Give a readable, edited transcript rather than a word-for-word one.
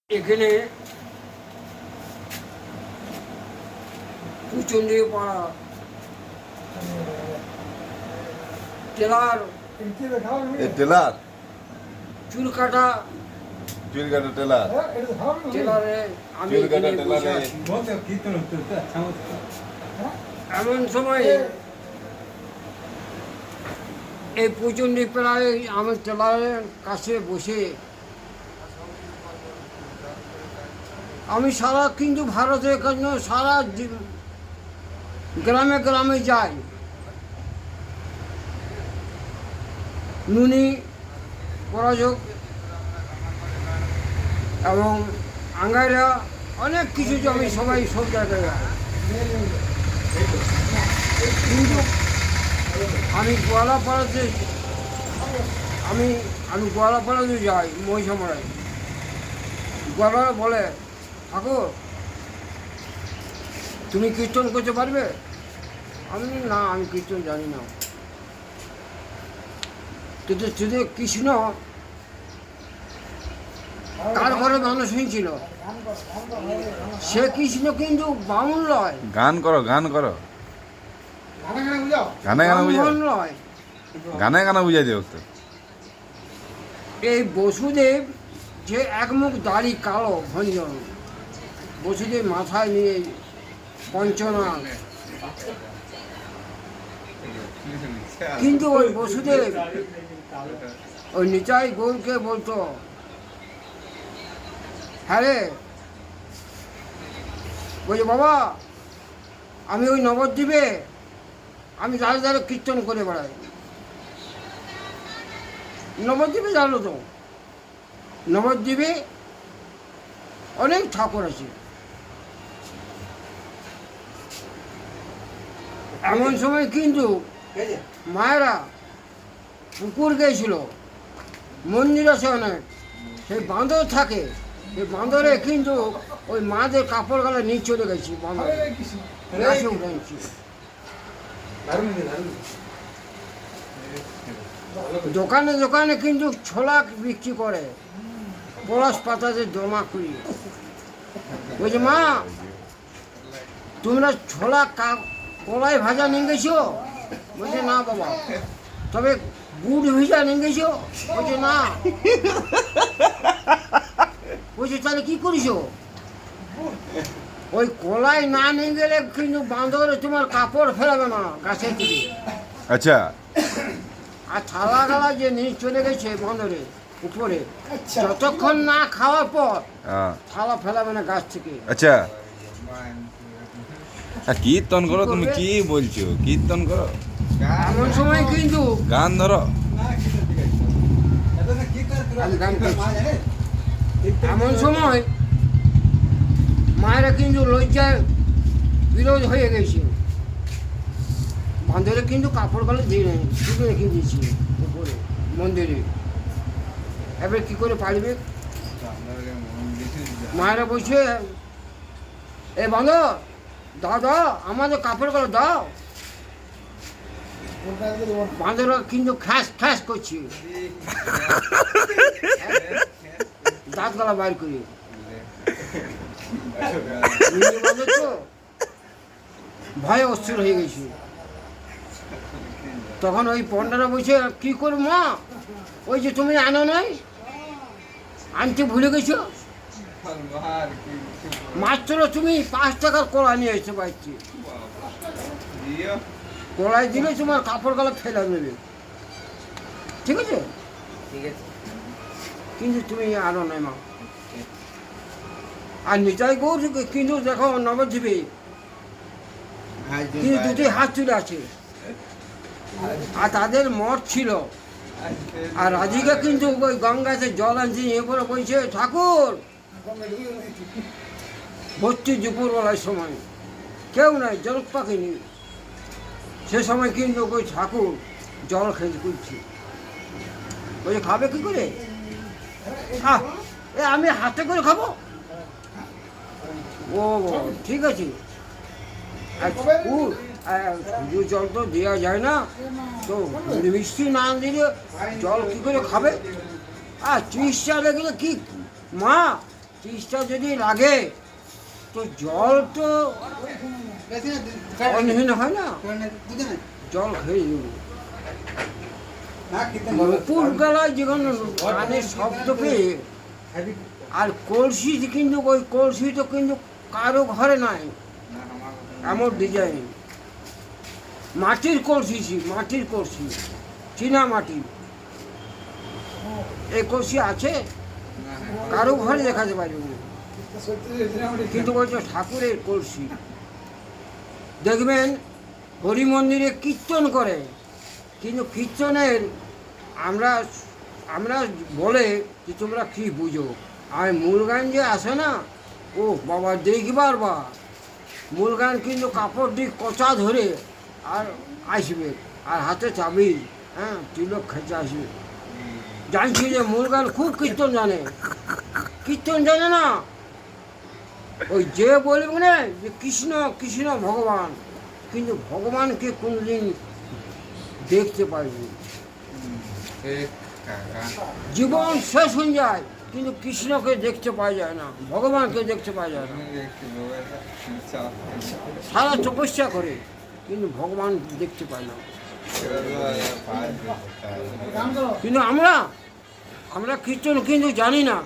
এখানে কুচন্ডী পাড়া teller teller চুল কাটা টেলার টেলারে আমি চুল কাটা এখানে বসে টেলারে আছি। এমন সময় এই প্রচন্ডী প্রায় আমি টেলারের কাছে বসে আমি সারা কিন্তু ভারতের জন্য সারা গ্রামে গ্রামে যাই, নুনি পরাজক এবং আঙ্গাইরা অনেক কিছু আমি সবাই সব জায়গায় যাই, কিন্তু আমি গোয়ালাপাড়াতে আমি গোয়ালাপাড়াতে যাই মহিষামড়ায়। গোয়ালারা বলে, ঠাকুর তুমি কীর্তন করতে পারবে? আমি বলি, না আমি কীর্তন জানি না। কিন্তু শুধু কৃষ্ণ কার ঘরে মানুষ হয়েছিল, সে কৃষ্ণ কিন্তু বামুন নয়, গান করো গানে ব্রাহ্মণ নয়। গানে বুঝাই দিও তো। এই বসুদেব যে একমুখ দাড়ি কালো ভঞ্জন, বসুদেব মাথায় নিয়ে পঞ্চনাল, কিন্তু ওই বসুদেব ওই নিতাই গৌরকে বলতো, হ্যাঁ রে, বলছে বাবা আমি ওই নবদ্বীপে আমি দাঁড়ে দাঁড়ে কীর্তন করে বেড়াই। নবদ্বীপে জানো তো, নবদ্বীপে অনেক ঠাকুর আছে। এমন সময় কিন্তু মায়েরা পুকুর গিয়েছিল, মন্দির আছে অনেক, সেই বাঁদর থাকে, সেই বাঁদরে কিন্তু ওই মাদের কাপড় গালা নিয়ে চলে গেছি, বাঁদর গাছে উঠেছি। দোকানে দোকানে কিন্তু ছোলা বিক্রি করে, পলাশ পাতাতে জমা করি। বলছে মা তোমরা ছোলা কলাই ভাজা নিয়ে গেছো? বলছে না বাবা। তবে গুড় ভিজা নিয়ে গেছো? বলছে না। বলছে তাহলে কি করিস? ওই কলাই না নিয়ে গেলে কিন্তু বাঁদরে তোমার কাপড় ফেরাবে না গাছের থেকে। আচ্ছা, আর থালা গালা যে নিয়ে চলে গেছে বাঁদরে উপরে, যতক্ষণ না খাওয়ার পর থালা ফেলাবে না গাছ থেকে। আচ্ছা কীর্তন করো, তুমি কি বলছো? কীর্তন করো, এমন সময় কিন্তু গান ধরো। আমি গান করছি। এমন সময় মায়েরা কিন্তু লজ্জায় বিরোধ হয়ে গেছে, বাঁধরে কিন্তু কাপড় গালে দিয়ে নেই, শুধু রেখে দিয়েছি উপরে মন্দিরে। এবার কী করে পারবে? মায়েরা বলছে, এ বাঁধর দাও দাও, আমাদের কাপড় গালে দাও। বাঁধরা কিন্তু খ্যাস খ্যাস করছে, দাঁত গলা বাইর করি। তো ভয়ে অস্থির হয়ে গেছি। তখন ওই পন্ডারা বলছে, কি করবো মা? ওই যে তুমি আনো নাই, আনতে ভুলে গেছো, মাত্র তুমি 5 টাকার কলা নিয়ে এসে পাচ্ছি, কলাই দিলে তোমার কাপড় গালা ফেলা দেবে, ঠিক আছে? কিন্তু তুমি আনো নাই মা। আর নিতাই গৌর কিন্তু দেখো নবদ্বীপে কিন্তু দুটি হাত তুলে আছে, আর তাদের মঠ ছিল। আর রাধিকা কিন্তু ওই গঙ্গাতে জল আনছে, এরপরে বলছে ঠাকুর, ভর্তি দুপুরবেলার সময় কেউ নাই, জল পাকেনি, সে সময় কিন্তু ওই ঠাকুর জল খেতে করছে। বলছে খাবে কি করে? আমি হাতে করে খাবো। ও ঠিক আছে, শুধু জল তো দেওয়া যায় না, তো মিষ্টি না দিলে জল কী করে খাবে? আর চিকিৎসা লেগে কি মা তিষ্টা যদি লাগে তো জল তো অনহীন হয় না, জল খেয়ে নেব। নপুর গলায় যখন কানের শব্দ পেয়ে, আর কলসি কিন্তু ওই কলসি তো কিন্তু কারো ঘরে নাই, এমন ডিজাইন। মাটির কলসি, মাটির কলসি, চীনা মাটির। এই কলসি আছে, কারো ঘরে দেখাতে পারি না, কিন্তু বলছে ঠাকুরের কলসি। দেখবেন হরি মন্দিরে কীর্তন করে, কিন্তু কীর্তনের আমরা আমরা বলে যে তোমরা কী বুঝো, আর মূল গান যে আসে না, ও বাবা দেখবার বা মূল গান কিন্তু কাপড় দিয়ে কচা ধরে আর আসবে, আর হাতে চাবি, হ্যাঁ তিলক খেঁচে আসবে। জানছি যে মূল গান খুব কীর্তন জানে, কীর্তন জানে না ওই যে বলবে না যে কৃষ্ণ কৃষ্ণ ভগবান, কিন্তু ভগবানকে কোনোদিন দেখতে পাইনি। জীবন শেষ হয়ে যায় কিন্তু কৃষ্ণকে দেখতে পাওয়া যায় না, ভগবানকে দেখতে পাওয়া যায় না। সারা তপস্যা করে কিন্তু ভগবান দেখতে পায় না। কিন্তু আমরা কীর্তন কিন্তু জানি না,